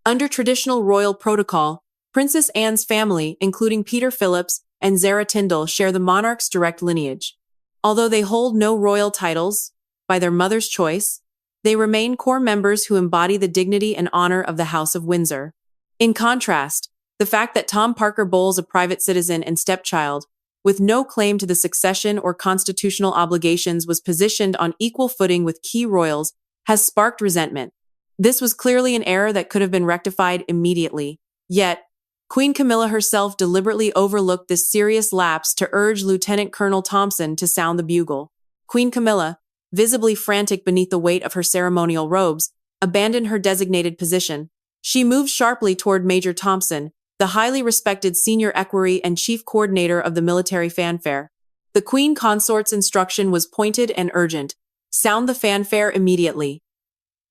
Under traditional royal protocol, Princess Anne's family, including Peter Phillips and Zara Tyndall, share the monarch's direct lineage. Although they hold no royal titles, by their mother's choice, they remain core members who embody the dignity and honor of the House of Windsor. In contrast, the fact that Tom Parker Bowles, a private citizen and stepchild, with no claim to the succession or constitutional obligations, was positioned on equal footing with key royals, has sparked resentment. This was clearly an error that could have been rectified immediately. Yet, Queen Camilla herself deliberately overlooked this serious lapse to urge Lieutenant Colonel Thompson to sound the bugle. Queen Camilla, visibly frantic beneath the weight of her ceremonial robes, abandoned her designated position. She moved sharply toward Major Thompson, the highly respected senior equerry and chief coordinator of the military fanfare. The Queen Consort's instruction was pointed and urgent. Sound the fanfare immediately.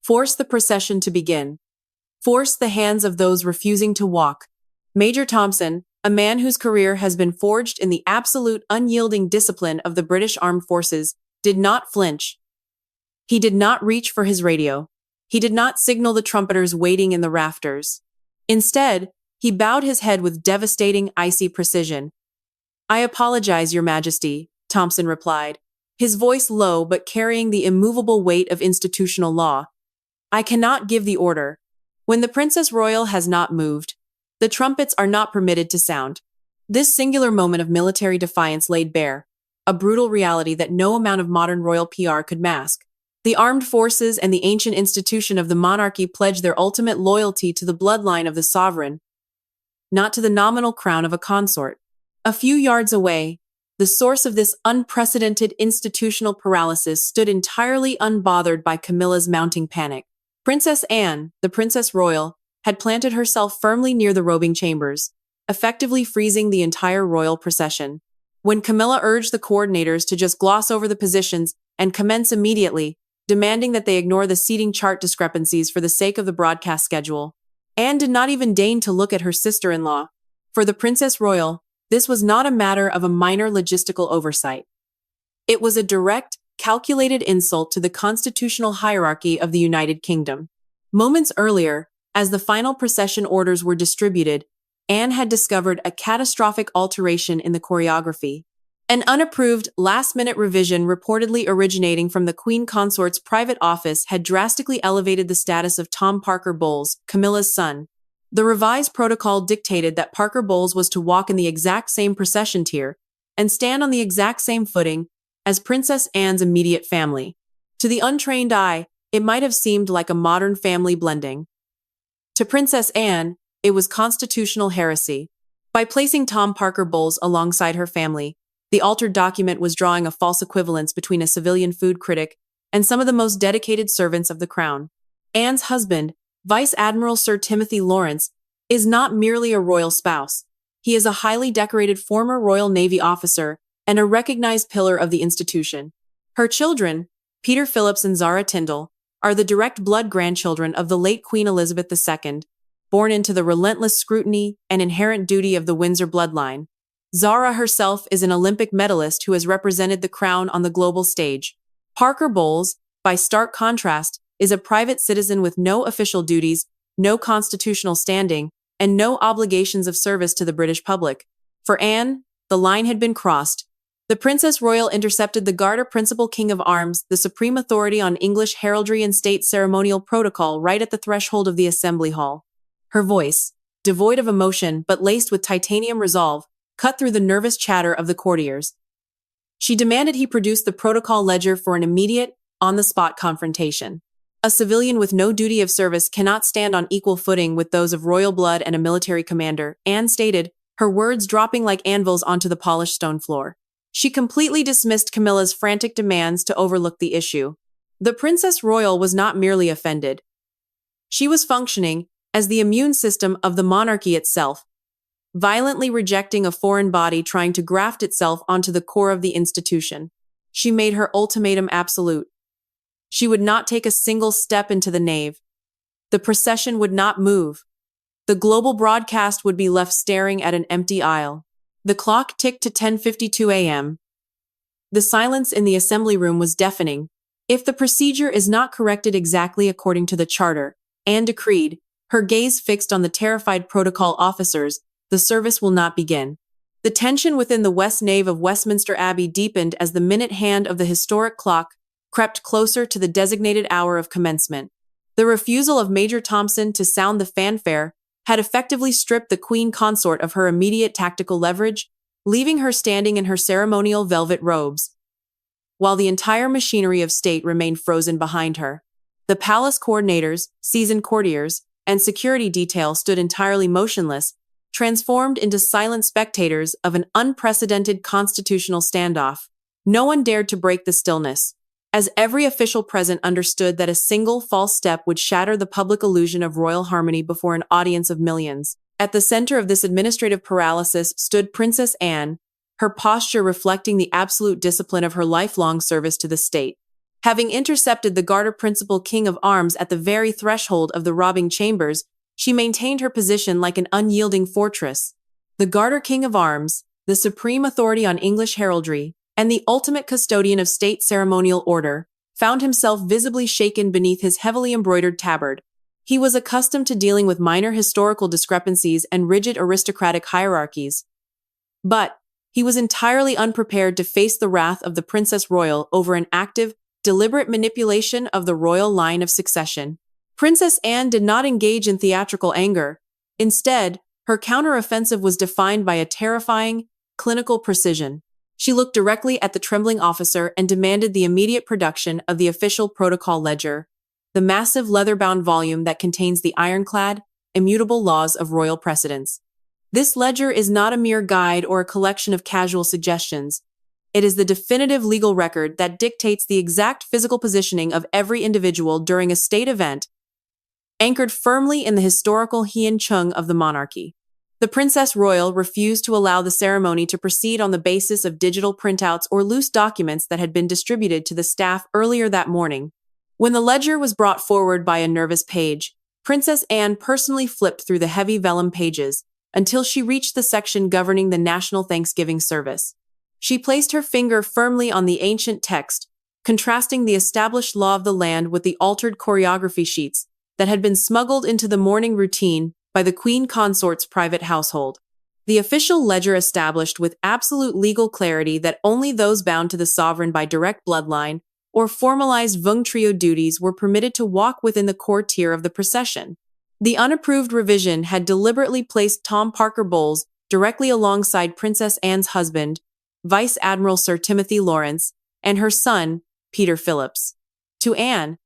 Force the procession to begin. Force the hands of those refusing to walk. Major Thompson, a man whose career has been forged in the absolute unyielding discipline of the British Armed Forces, did not flinch. He did not reach for his radio. He did not signal the trumpeters waiting in the rafters. Instead, he bowed his head with devastating, icy precision. "I apologize, Your Majesty," Thompson replied, his voice low but carrying the immovable weight of institutional law. "I cannot give the order. When the Princess Royal has not moved, the trumpets are not permitted to sound." This singular moment of military defiance laid bare a brutal reality that no amount of modern royal PR could mask. The armed forces and the ancient institution of the monarchy pledged their ultimate loyalty to the bloodline of the sovereign, not to the nominal crown of a consort. A few yards away, the source of this unprecedented institutional paralysis stood entirely unbothered by Camilla's mounting panic. Princess Anne, the Princess Royal, had planted herself firmly near the robing chambers, effectively freezing the entire royal procession. When Camilla urged the coordinators to just gloss over the positions and commence immediately, demanding that they ignore the seating chart discrepancies for the sake of the broadcast schedule, Anne did not even deign to look at her sister-in-law. For the Princess Royal, this was not a matter of a minor logistical oversight. It was a direct, calculated insult to the constitutional hierarchy of the United Kingdom. Moments earlier, as the final procession orders were distributed, Anne had discovered a catastrophic alteration in the choreography. An unapproved, last-minute revision reportedly originating from the Queen Consort's private office had drastically elevated the status of Tom Parker Bowles, Camilla's son. The revised protocol dictated that Parker Bowles was to walk in the exact same procession tier and stand on the exact same footing as Princess Anne's immediate family. To the untrained eye, it might have seemed like a modern family blending. To Princess Anne, it was constitutional heresy. By placing Tom Parker Bowles alongside her family, the altered document was drawing a false equivalence between a civilian food critic and some of the most dedicated servants of the crown. Anne's husband, Vice Admiral Sir Timothy Lawrence, is not merely a royal spouse. He is a highly decorated former Royal Navy officer and a recognized pillar of the institution. Her children, Peter Phillips and Zara Tyndall, are the direct blood grandchildren of the late Queen Elizabeth II, born into the relentless scrutiny and inherent duty of the Windsor bloodline. Zara herself is an Olympic medalist who has represented the crown on the global stage. Parker Bowles, by stark contrast, is a private citizen with no official duties, no constitutional standing, and no obligations of service to the British public. For Anne, the line had been crossed. The Princess Royal intercepted the Garter Principal King of Arms, the supreme authority on English heraldry and state ceremonial protocol, right at the threshold of the Assembly Hall. Her voice, devoid of emotion but laced with titanium resolve, cut through the nervous chatter of the courtiers. She demanded he produce the protocol ledger for an immediate, on-the-spot confrontation. A civilian with no duty of service cannot stand on equal footing with those of royal blood and a military commander, Anne stated, her words dropping like anvils onto the polished stone floor. She completely dismissed Camilla's frantic demands to overlook the issue. The Princess Royal was not merely offended. She was functioning as the immune system of the monarchy itself, violently rejecting a foreign body trying to graft itself onto the core of the institution. She made her ultimatum absolute. She would not take a single step into the nave. The procession would not move. The global broadcast would be left staring at an empty aisle. The clock ticked to 10:52 a.m. The silence in the assembly room was deafening. If the procedure is not corrected exactly according to the charter, Anne decreed, her gaze fixed on the terrified protocol officers. The service will not begin. The tension within the west nave of Westminster Abbey deepened as the minute hand of the historic clock crept closer to the designated hour of commencement. The refusal of Major Thompson to sound the fanfare had effectively stripped the Queen Consort of her immediate tactical leverage, leaving her standing in her ceremonial velvet robes, while the entire machinery of state remained frozen behind her. The palace coordinators, seasoned courtiers, and security detail stood entirely motionless, transformed into silent spectators of an unprecedented constitutional standoff. No one dared to break the stillness, as every official present understood that a single false step would shatter the public illusion of royal harmony before an audience of millions. At the center of this administrative paralysis stood Princess Anne, her posture reflecting the absolute discipline of her lifelong service to the state. Having intercepted the Garter Principal King of Arms at the very threshold of the robbing chambers, she maintained her position like an unyielding fortress. The Garter King of Arms, the supreme authority on English heraldry, and the ultimate custodian of state ceremonial order, found himself visibly shaken beneath his heavily embroidered tabard. He was accustomed to dealing with minor historical discrepancies and rigid aristocratic hierarchies. But he was entirely unprepared to face the wrath of the Princess Royal over an active, deliberate manipulation of the royal line of succession. Princess Anne did not engage in theatrical anger. Instead, her counteroffensive was defined by a terrifying, clinical precision. She looked directly at the trembling officer and demanded the immediate production of the official protocol ledger, the massive leather-bound volume that contains the ironclad, immutable laws of royal precedence. This ledger is not a mere guide or a collection of casual suggestions. It is the definitive legal record that dictates the exact physical positioning of every individual during a state event, anchored firmly in the historical Hien Chung of the monarchy. The Princess Royal refused to allow the ceremony to proceed on the basis of digital printouts or loose documents that had been distributed to the staff earlier that morning. When the ledger was brought forward by a nervous page, Princess Anne personally flipped through the heavy vellum pages until she reached the section governing the National Thanksgiving Service. She placed her finger firmly on the ancient text, contrasting the established law of the land with the altered choreography sheets that had been smuggled into the morning routine by the Queen Consort's private household. The official ledger established with absolute legal clarity that only those bound to the sovereign by direct bloodline or formalized Vung Trio duties were permitted to walk within the core tier of the procession. The unapproved revision had deliberately placed Tom Parker Bowles directly alongside Princess Anne's husband, Vice Admiral Sir Timothy Lawrence, and her son, Peter Phillips. To Anne,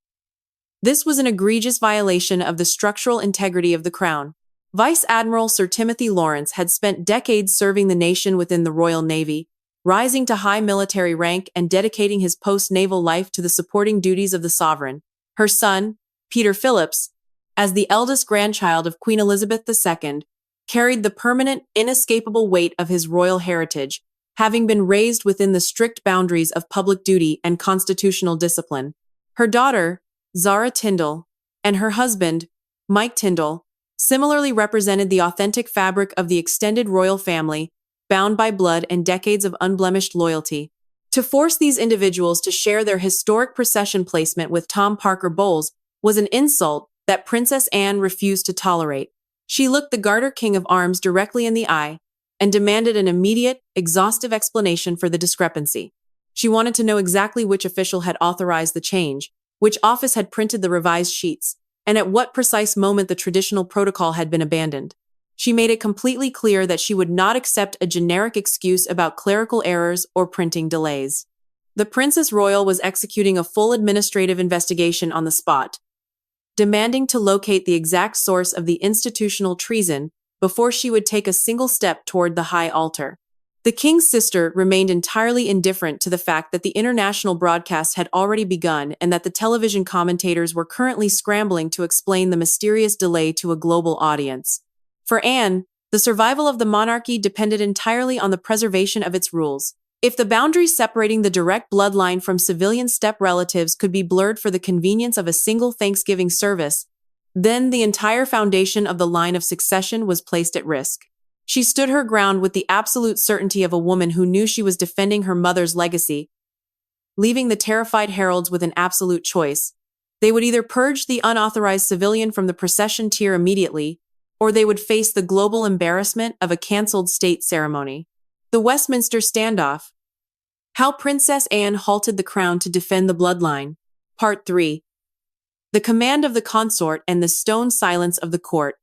this was an egregious violation of the structural integrity of the crown. Vice Admiral Sir Timothy Lawrence had spent decades serving the nation within the Royal Navy, rising to high military rank and dedicating his post-naval life to the supporting duties of the sovereign. Her son, Peter Phillips, as the eldest grandchild of Queen Elizabeth II, carried the permanent, inescapable weight of his royal heritage, having been raised within the strict boundaries of public duty and constitutional discipline. Her daughter, Zara Tindall, and her husband, Mike Tindall, similarly represented the authentic fabric of the extended royal family, bound by blood and decades of unblemished loyalty. To force these individuals to share their historic procession placement with Tom Parker Bowles was an insult that Princess Anne refused to tolerate. She looked the Garter King of Arms directly in the eye and demanded an immediate, exhaustive explanation for the discrepancy. She wanted to know exactly which official had authorized the change, which office had printed the revised sheets, and at what precise moment the traditional protocol had been abandoned. She made it completely clear that she would not accept a generic excuse about clerical errors or printing delays. The Princess Royal was executing a full administrative investigation on the spot, demanding to locate the exact source of the institutional treason before she would take a single step toward the high altar. The king's sister remained entirely indifferent to the fact that the international broadcast had already begun and that the television commentators were currently scrambling to explain the mysterious delay to a global audience. For Anne, the survival of the monarchy depended entirely on the preservation of its rules. If the boundaries separating the direct bloodline from civilian step relatives could be blurred for the convenience of a single Thanksgiving service, then the entire foundation of the line of succession was placed at risk. She stood her ground with the absolute certainty of a woman who knew she was defending her mother's legacy, leaving the terrified heralds with an absolute choice: They would either purge the unauthorized civilian from the procession tier immediately, or they would face the global embarrassment of a cancelled state ceremony. The Westminster Standoff. How Princess Anne Halted the Crown to Defend the Bloodline. Part 3. The command of the consort and the stone silence of the court.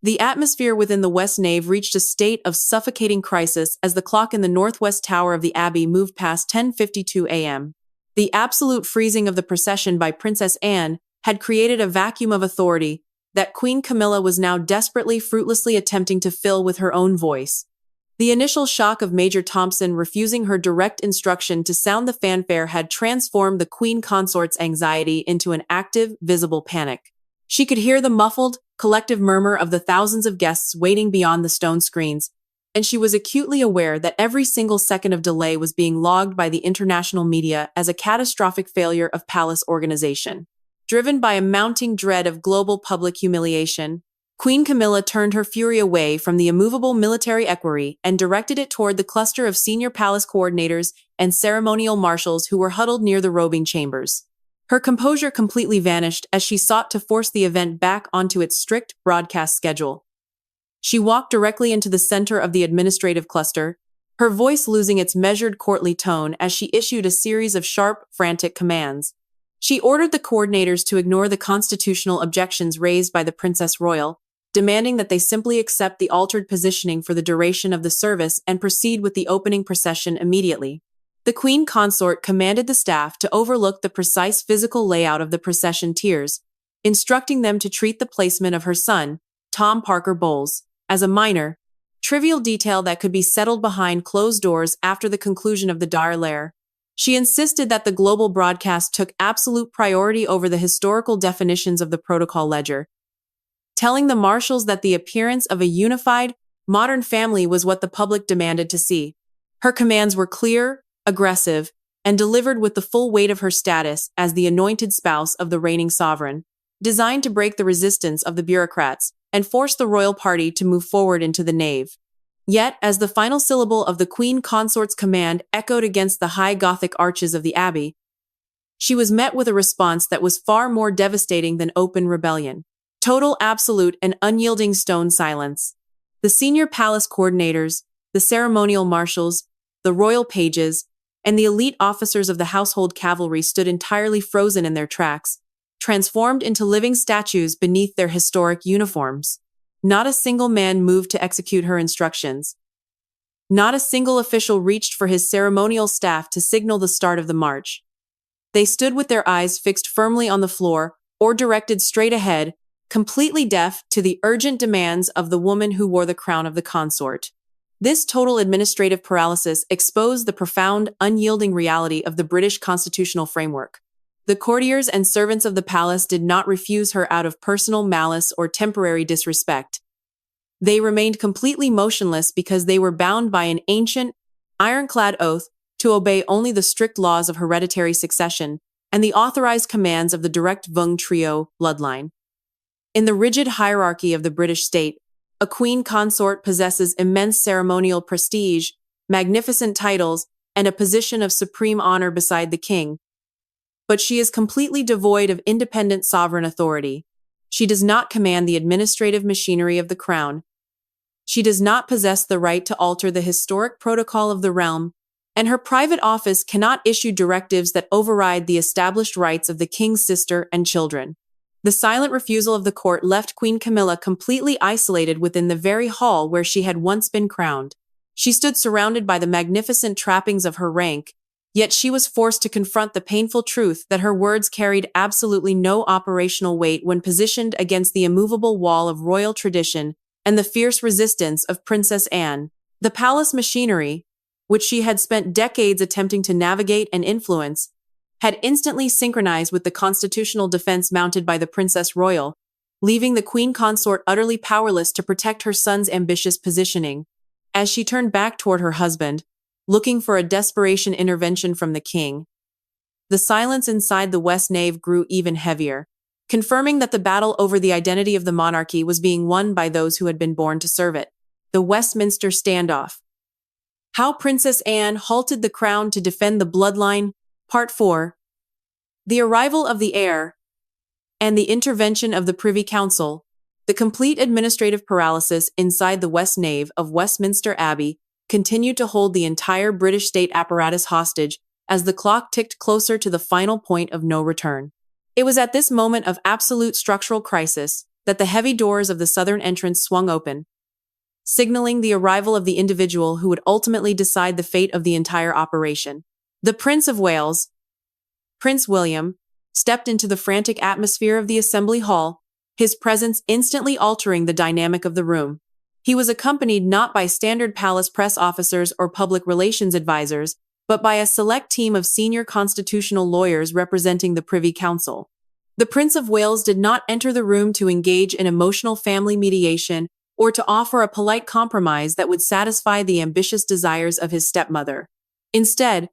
The atmosphere within the West Nave reached a state of suffocating crisis as the clock in the northwest tower of the Abbey moved past 10:52 a.m. The absolute freezing of the procession by Princess Anne had created a vacuum of authority that Queen Camilla was now fruitlessly attempting to fill with her own voice. The initial shock of Major Thompson refusing her direct instruction to sound the fanfare had transformed the Queen Consort's anxiety into an active, visible panic. She could hear the muffled, collective murmur of the thousands of guests waiting beyond the stone screens, and she was acutely aware that every single second of delay was being logged by the international media as a catastrophic failure of palace organization. Driven by a mounting dread of global public humiliation, Queen Camilla turned her fury away from the immovable military equerry and directed it toward the cluster of senior palace coordinators and ceremonial marshals who were huddled near the robing chambers. Her composure completely vanished as she sought to force the event back onto its strict broadcast schedule. She walked directly into the center of the administrative cluster, her voice losing its measured courtly tone as she issued a series of sharp, frantic commands. She ordered the coordinators to ignore the constitutional objections raised by the Princess Royal, demanding that they simply accept the altered positioning for the duration of the service and proceed with the opening procession immediately. The Queen Consort commanded the staff to overlook the precise physical layout of the procession tiers, instructing them to treat the placement of her son, Tom Parker Bowles, as a minor, trivial detail that could be settled behind closed doors after the conclusion of the dire lair. She insisted that the global broadcast took absolute priority over the historical definitions of the protocol ledger, telling the marshals that the appearance of a unified, modern family was what the public demanded to see. Her commands were clear, aggressive, and delivered with the full weight of her status as the anointed spouse of the reigning sovereign, designed to break the resistance of the bureaucrats and force the royal party to move forward into the nave. Yet, as the final syllable of the Queen Consort's command echoed against the high Gothic arches of the Abbey, she was met with a response that was far more devastating than open rebellion. Total, absolute, and unyielding stone silence. The senior palace coordinators, the ceremonial marshals, the royal pages, and the elite officers of the household cavalry stood entirely frozen in their tracks, transformed into living statues beneath their historic uniforms. Not a single man moved to execute her instructions. Not a single official reached for his ceremonial staff to signal the start of the march. They stood with their eyes fixed firmly on the floor or directed straight ahead, completely deaf to the urgent demands of the woman who wore the crown of the consort. This total administrative paralysis exposed the profound, unyielding reality of the British constitutional framework. The courtiers and servants of the palace did not refuse her out of personal malice or temporary disrespect. They remained completely motionless because they were bound by an ancient, ironclad oath to obey only the strict laws of hereditary succession and the authorized commands of the direct Vung Trio bloodline. In the rigid hierarchy of the British state, a queen consort possesses immense ceremonial prestige, magnificent titles, and a position of supreme honor beside the king. But she is completely devoid of independent sovereign authority. She does not command the administrative machinery of the crown. She does not possess the right to alter the historic protocol of the realm, and her private office cannot issue directives that override the established rights of the king's sister and children. The silent refusal of the court left Queen Camilla completely isolated within the very hall where she had once been crowned. She stood surrounded by the magnificent trappings of her rank, yet she was forced to confront the painful truth that her words carried absolutely no operational weight when positioned against the immovable wall of royal tradition and the fierce resistance of Princess Anne. The palace machinery, which she had spent decades attempting to navigate and influence, had instantly synchronized with the constitutional defense mounted by the Princess Royal, leaving the Queen Consort utterly powerless to protect her son's ambitious positioning. As she turned back toward her husband, looking for a desperation intervention from the king, the silence inside the West Nave grew even heavier, confirming that the battle over the identity of the monarchy was being won by those who had been born to serve it. The Westminster Standoff. How Princess Anne Halted the Crown to Defend the Bloodline. Part 4. The arrival of the heir. and the intervention of the Privy Council, the complete administrative paralysis inside the West Nave of Westminster Abbey continued to hold the entire British state apparatus hostage as the clock ticked closer to the final point of no return. It was at this moment of absolute structural crisis that the heavy doors of the southern entrance swung open, signaling the arrival of the individual who would ultimately decide the fate of the entire operation. The Prince of Wales, Prince William, stepped into the frantic atmosphere of the Assembly Hall, his presence instantly altering the dynamic of the room. He was accompanied not by standard palace press officers or public relations advisors, but by a select team of senior constitutional lawyers representing the Privy Council. The Prince of Wales did not enter the room to engage in emotional family mediation or to offer a polite compromise that would satisfy the ambitious desires of his stepmother. Instead,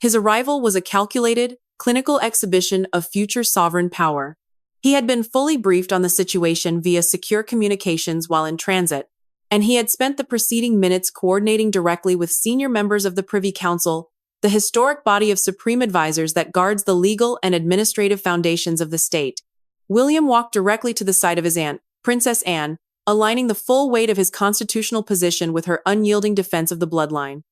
his arrival was a calculated, clinical exhibition of future sovereign power. He had been fully briefed on the situation via secure communications while in transit, and he had spent the preceding minutes coordinating directly with senior members of the Privy Council, the historic body of supreme advisors that guards the legal and administrative foundations of the state. William walked directly to the side of his aunt, Princess Anne, aligning the full weight of his constitutional position with her unyielding defense of the bloodline.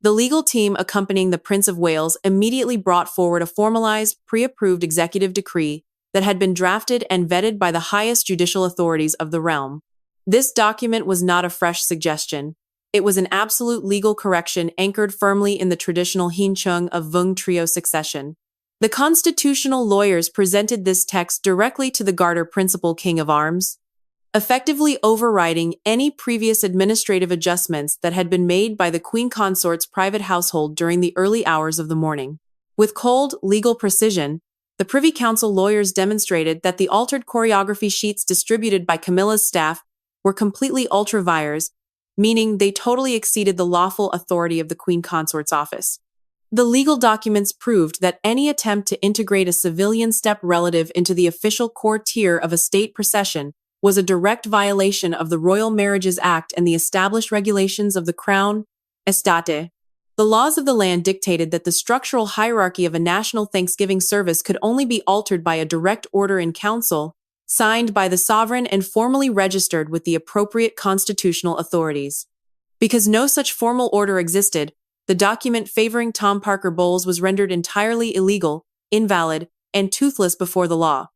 The legal team accompanying the Prince of Wales immediately brought forward a formalized, pre-approved executive decree that had been drafted and vetted by the highest judicial authorities of the realm. This document was not a fresh suggestion. It was an absolute legal correction anchored firmly in the traditional Hinchung of Vung Trio succession. The constitutional lawyers presented this text directly to the Garter Principal King of Arms, effectively overriding any previous administrative adjustments that had been made by the Queen Consort's private household during the early hours of the morning. With cold, legal precision, the Privy Council lawyers demonstrated that the altered choreography sheets distributed by Camilla's staff were completely ultra vires, meaning they totally exceeded the lawful authority of the Queen Consort's office. The legal documents proved that any attempt to integrate a civilian step relative into the official core tier of a state procession was a direct violation of the Royal Marriages Act and the established regulations of the Crown Estate. The laws of the land dictated that the structural hierarchy of a national Thanksgiving service could only be altered by a direct order in council, signed by the sovereign and formally registered with the appropriate constitutional authorities. Because no such formal order existed, the document favoring Tom Parker Bowles was rendered entirely illegal, invalid, and toothless before the law.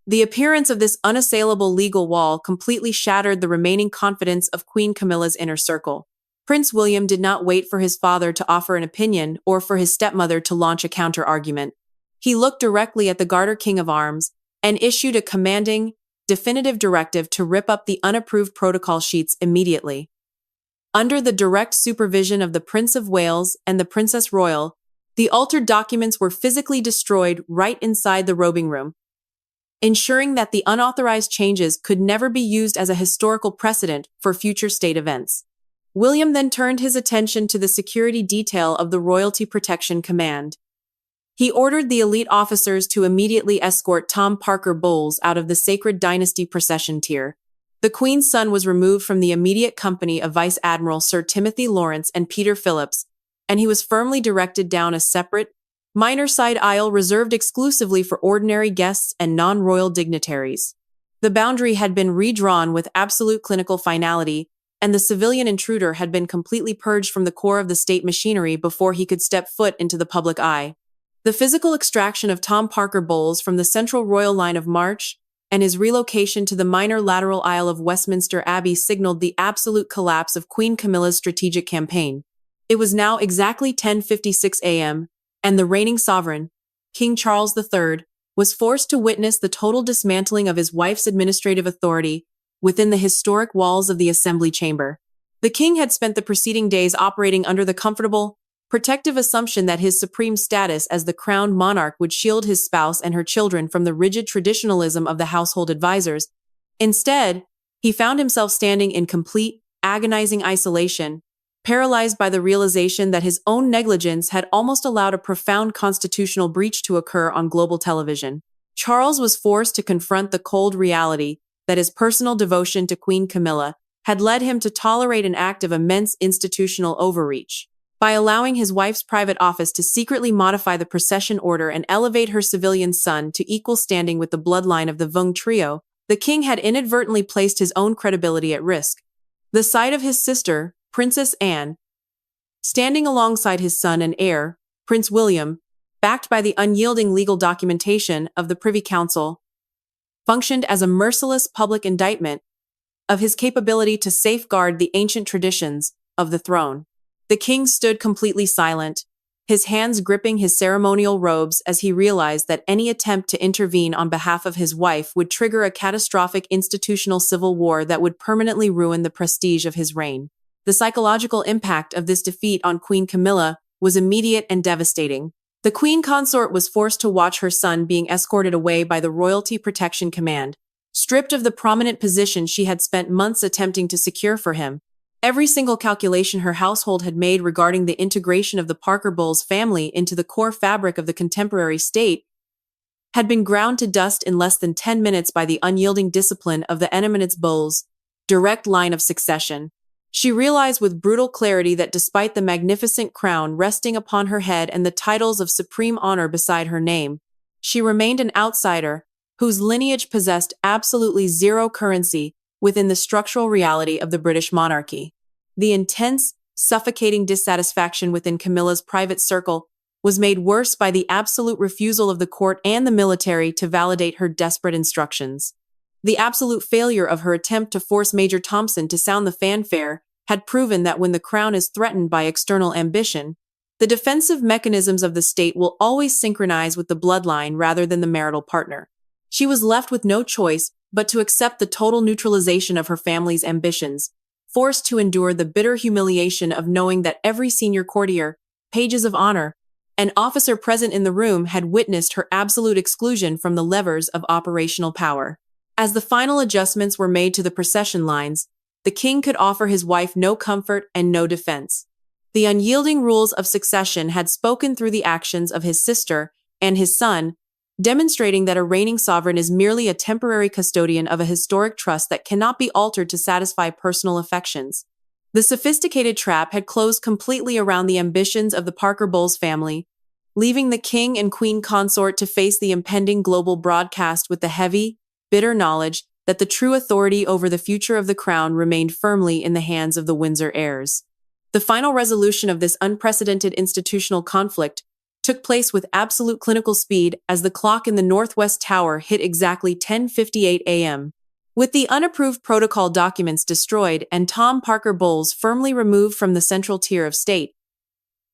The appearance of this unassailable legal wall completely shattered the remaining confidence of Queen Camilla's inner circle. Prince William did not wait for his father to offer an opinion or for his stepmother to launch a counter-argument. He looked directly at the Garter King of Arms and issued a commanding, definitive directive to rip up the unapproved protocol sheets immediately. Under the direct supervision of the Prince of Wales and the Princess Royal, the altered documents were physically destroyed right inside the robing room, ensuring that the unauthorized changes could never be used as a historical precedent for future state events. William then turned his attention to the security detail of the Royalty Protection Command. He ordered the elite officers to immediately escort Tom Parker Bowles out of the Sacred Dynasty procession tier. The Queen's son was removed from the immediate company of Vice Admiral Sir Timothy Lawrence and Peter Phillips, and he was firmly directed down a separate, minor side aisle reserved exclusively for ordinary guests and non-royal dignitaries. The boundary had been redrawn with absolute clinical finality, and the civilian intruder had been completely purged from the core of the state machinery before he could step foot into the public eye. The physical extraction of Tom Parker Bowles from the central royal line of march and his relocation to the minor lateral aisle of Westminster Abbey signaled the absolute collapse of Queen Camilla's strategic campaign. It was now exactly 10:56 a.m., and the reigning sovereign, King Charles III, was forced to witness the total dismantling of his wife's administrative authority within the historic walls of the Assembly Chamber. The king had spent the preceding days operating under the comfortable, protective assumption that his supreme status as the crowned monarch would shield his spouse and her children from the rigid traditionalism of the household advisors. Instead, he found himself standing in complete, agonizing isolation, paralyzed by the realization that his own negligence had almost allowed a profound constitutional breach to occur on global television. Charles was forced to confront the cold reality that his personal devotion to Queen Camilla had led him to tolerate an act of immense institutional overreach. by allowing his wife's private office to secretly modify the procession order and elevate her civilian son to equal standing with the bloodline of the Vung trio, the king had inadvertently placed his own credibility at risk. The sight of his sister, Princess Anne, standing alongside his son and heir, Prince William, backed by the unyielding legal documentation of the Privy Council, functioned as a merciless public indictment of his capability to safeguard the ancient traditions of the throne. The king stood completely silent, his hands gripping his ceremonial robes as he realized that any attempt to intervene on behalf of his wife would trigger a catastrophic institutional civil war that would permanently ruin the prestige of his reign. The psychological impact of this defeat on Queen Camilla was immediate and devastating. The queen consort was forced to watch her son being escorted away by the Royalty Protection Command, stripped of the prominent position she had spent months attempting to secure for him. Every single calculation her household had made regarding the integration of the Parker Bowles family into the core fabric of the contemporary state had been ground to dust in less than 10 minutes by the unyielding discipline of the Eminence Bowles' direct line of succession. She realized with brutal clarity that despite the magnificent crown resting upon her head and the titles of supreme honor beside her name, she remained an outsider whose lineage possessed absolutely zero currency within the structural reality of the British monarchy. The intense, suffocating dissatisfaction within Camilla's private circle was made worse by the absolute refusal of the court and the military to validate her desperate instructions. The absolute failure of her attempt to force Major Thompson to sound the fanfare had proven that when the crown is threatened by external ambition, the defensive mechanisms of the state will always synchronize with the bloodline rather than the marital partner. She was left with no choice but to accept the total neutralization of her family's ambitions, forced to endure the bitter humiliation of knowing that every senior courtier, pages of honor, and officer present in the room had witnessed her absolute exclusion from the levers of operational power. As the final adjustments were made to the procession lines, the king could offer his wife no comfort and no defense. The unyielding rules of succession had spoken through the actions of his sister and his son, demonstrating that a reigning sovereign is merely a temporary custodian of a historic trust that cannot be altered to satisfy personal affections. The sophisticated trap had closed completely around the ambitions of the Parker Bowles family, leaving the king and queen consort to face the impending global broadcast with the heavy, bitter knowledge that the true authority over the future of the crown remained firmly in the hands of the Windsor heirs. The final resolution of this unprecedented institutional conflict took place with absolute clinical speed as the clock in the Northwest Tower hit exactly 10:58 a.m. With the unapproved protocol documents destroyed and Tom Parker Bowles firmly removed from the central tier of state,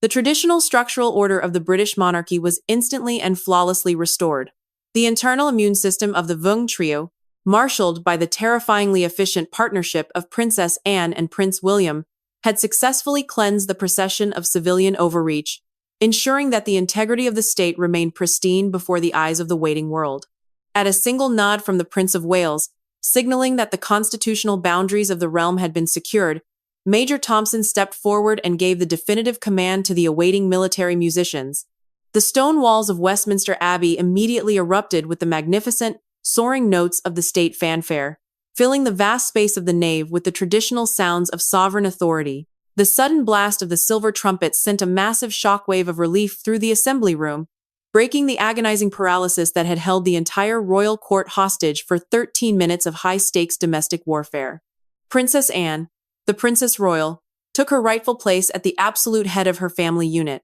the traditional structural order of the British monarchy was instantly and flawlessly restored. The internal immune system of the Vung trio, marshaled by the terrifyingly efficient partnership of Princess Anne and Prince William, had successfully cleansed the procession of civilian overreach, ensuring that the integrity of the state remained pristine before the eyes of the waiting world. At a single nod from the Prince of Wales, signaling that the constitutional boundaries of the realm had been secured, Major Thompson stepped forward and gave the definitive command to the awaiting military musicians. The stone walls of Westminster Abbey immediately erupted with the magnificent, soaring notes of the state fanfare, filling the vast space of the nave with the traditional sounds of sovereign authority. The sudden blast of the silver trumpet sent a massive shockwave of relief through the assembly room, breaking the agonizing paralysis that had held the entire royal court hostage for 13 minutes of high-stakes domestic warfare. Princess Anne, the Princess Royal, took her rightful place at the absolute head of her family unit,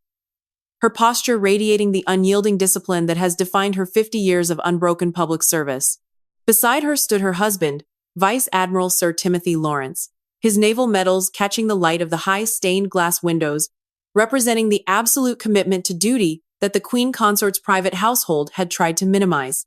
her posture radiating the unyielding discipline that has defined her 50 years of unbroken public service. Beside her stood her husband, Vice Admiral Sir Timothy Lawrence, his naval medals catching the light of the high stained glass windows, representing the absolute commitment to duty that the Queen Consort's private household had tried to minimize.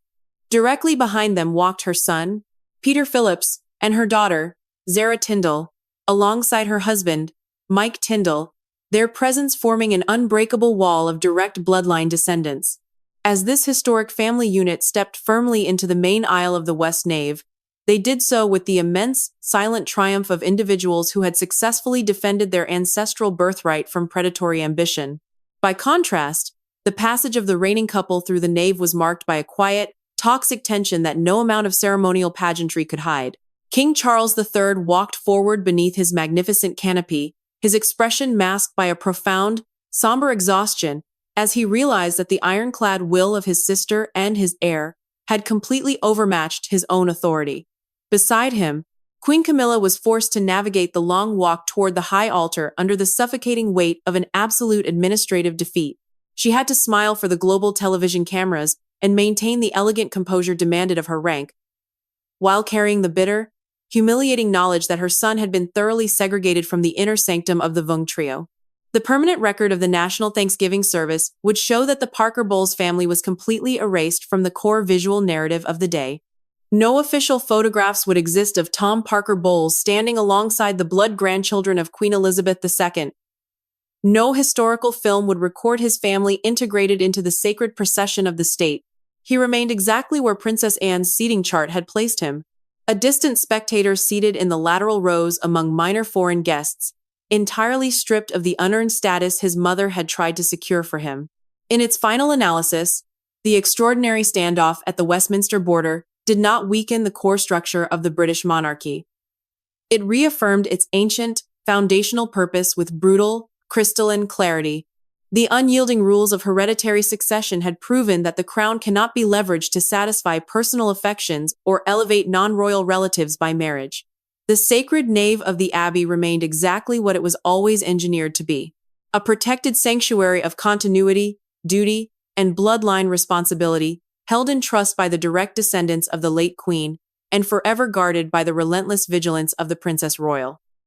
Directly behind them walked her son, Peter Phillips, and her daughter, Zara Tyndall, alongside her husband, Mike Tyndall, their presence forming an unbreakable wall of direct bloodline descendants. As this historic family unit stepped firmly into the main aisle of the West Nave, they did so with the immense, silent triumph of individuals who had successfully defended their ancestral birthright from predatory ambition. By contrast, the passage of the reigning couple through the nave was marked by a quiet, toxic tension that no amount of ceremonial pageantry could hide. King Charles III walked forward beneath his magnificent canopy, his expression masked by a profound, somber exhaustion as he realized that the ironclad will of his sister and his heir had completely overmatched his own authority. Beside him, Queen Camilla was forced to navigate the long walk toward the high altar under the suffocating weight of an absolute administrative defeat. She had to smile for the global television cameras and maintain the elegant composure demanded of her rank, while carrying the bitter, humiliating knowledge that her son had been thoroughly segregated from the inner sanctum of the Vung trio. The permanent record of the National Thanksgiving service would show that the Parker Bowles family was completely erased from the core visual narrative of the day. No official photographs would exist of Tom Parker Bowles standing alongside the blood grandchildren of Queen Elizabeth II. No historical film would record his family integrated into the sacred procession of the state. He remained exactly where Princess Anne's seating chart had placed him, a distant spectator seated in the lateral rows among minor foreign guests, entirely stripped of the unearned status his mother had tried to secure for him. In its final analysis, the extraordinary standoff at the Westminster border did not weaken the core structure of the British monarchy. It reaffirmed its ancient, foundational purpose with brutal, crystalline clarity. The unyielding rules of hereditary succession had proven that the crown cannot be leveraged to satisfy personal affections or elevate non-royal relatives by marriage. The sacred nave of the abbey remained exactly what it was always engineered to be: a protected sanctuary of continuity, duty, and bloodline responsibility, held in trust by the direct descendants of the late queen, and forever guarded by the relentless vigilance of the Princess Royal.